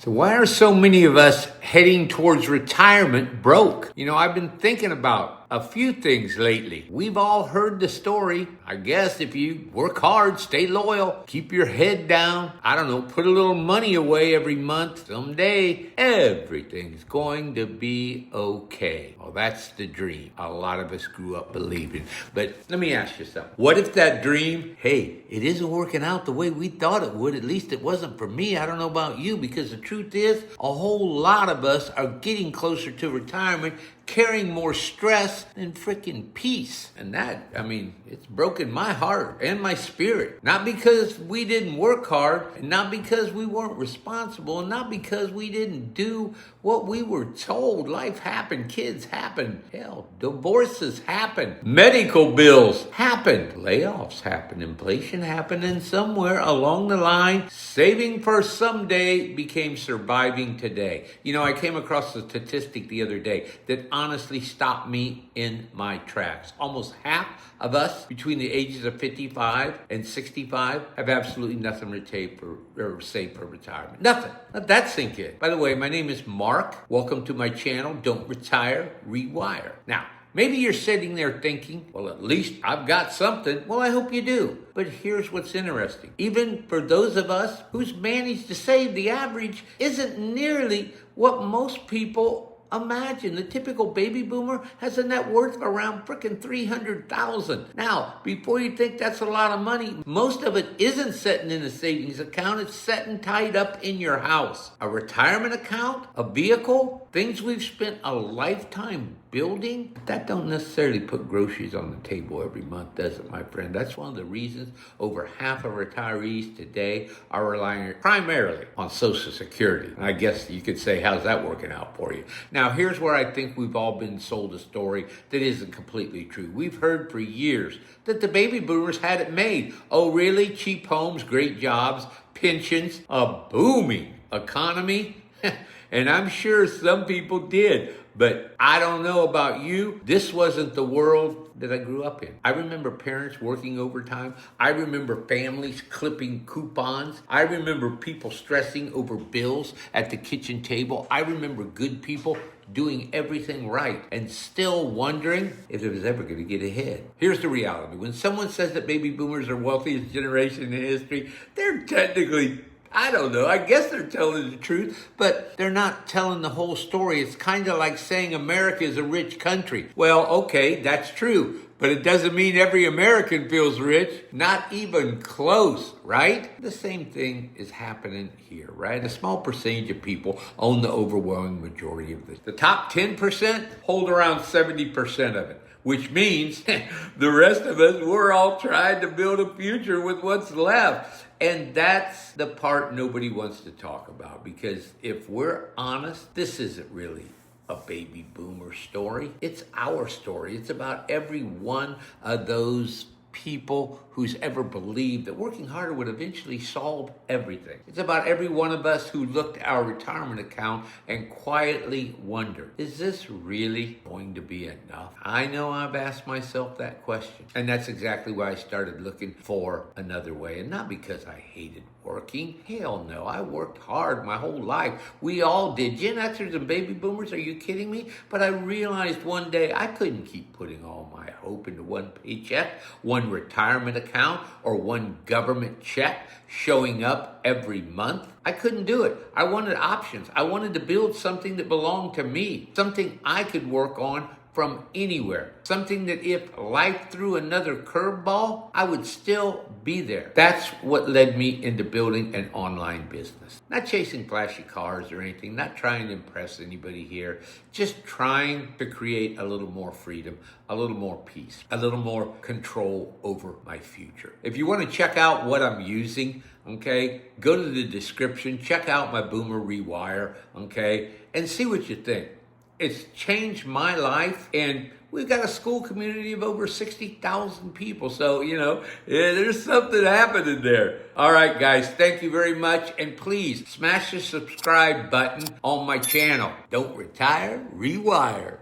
So why are so many of us heading towards retirement broke? I've been thinking about a few things lately. We've all heard the story. I guess if you work hard, stay loyal, keep your head down, put a little money away every month, someday everything's going to be okay. Well, that's the dream a lot of us grew up believing. But let me ask you something. What if that dream, it isn't working out the way we thought it would? At least it wasn't for me. I don't know about you, because the truth is, a whole lot of us are getting closer to retirement, carrying more stress than freaking peace. And that, it's broken my heart and my spirit. Not because we didn't work hard, and not because we weren't responsible, and not because we didn't do what we were told. Life happened, kids happened, hell, divorces happened, medical bills happened, layoffs happened, inflation happened, and somewhere along the line, saving for someday became surviving today. I came across a statistic the other day that honestly stopped me in my tracks. Almost half of us between the ages of 55 and 65 have absolutely nothing to save for retirement. Nothing. Let that sink in. By the way, my name is Mark. Welcome to my channel. Don't retire, rewire. Now, maybe you're sitting there thinking, well, at least I've got something. Well, I hope you do. But here's what's interesting. Even for those of us who's managed to save, the average isn't nearly what most people imagine. The typical baby boomer has a net worth of around frickin' $300,000. Now, before you think that's a lot of money, most of it isn't sitting in a savings account. It's sitting tied up in your house. A retirement account, a vehicle, things we've spent a lifetime building, that don't necessarily put groceries on the table every month, does it, my friend? That's one of the reasons over half of retirees today are relying primarily on Social Security. And I guess you could say, how's that working out for you? Now, here's where I think we've all been sold a story that isn't completely true. We've heard for years that the baby boomers had it made. Oh, really? Cheap homes, great jobs, pensions, a booming economy. And I'm sure some people did. But I don't know about you. This wasn't the world that I grew up in. I remember parents working overtime. I remember families clipping coupons. I remember people stressing over bills at the kitchen table. I remember good people doing everything right and still wondering if it was ever going to get ahead. Here's the reality. When someone says that baby boomers are wealthiest generation in history, they're technically, I guess they're telling the truth, but they're not telling the whole story. It's kind of like saying America is a rich country. Well, okay, that's true, but it doesn't mean every American feels rich. Not even close, right? The same thing is happening here, right? A small percentage of people own the overwhelming majority of this. The top 10% hold around 70% of it, which means the rest of us, we're all trying to build a future with what's left. And that's the part nobody wants to talk about, because if we're honest, this isn't really a baby boomer story. It's our story. It's about every one of those people who's ever believed that working harder would eventually solve everything. It's about every one of us who looked at our retirement account and quietly wondered, is this really going to be enough? I know I've asked myself that question. And that's exactly why I started looking for another way. And not because I hated working. Hell no, I worked hard my whole life. We all did. Gen Xers and baby boomers, are you kidding me? But I realized one day I couldn't keep putting all my hope into one paycheck, one retirement account, or one government check showing up every month. I couldn't do it. I wanted options. I wanted to build something that belonged to me, something I could work on from anywhere. Something that if life threw another curveball, I would still be there. That's what led me into building an online business. Not chasing flashy cars or anything, not trying to impress anybody here, just trying to create a little more freedom, a little more peace, a little more control over my future. If you want to check out what I'm using, go to the description, check out my Boomer Rewire, and see what you think. It's changed my life, and we've got a school community of over 60,000 people. So, there's something happening there. All right, guys, thank you very much. And please smash the subscribe button on my channel. Don't retire, rewire.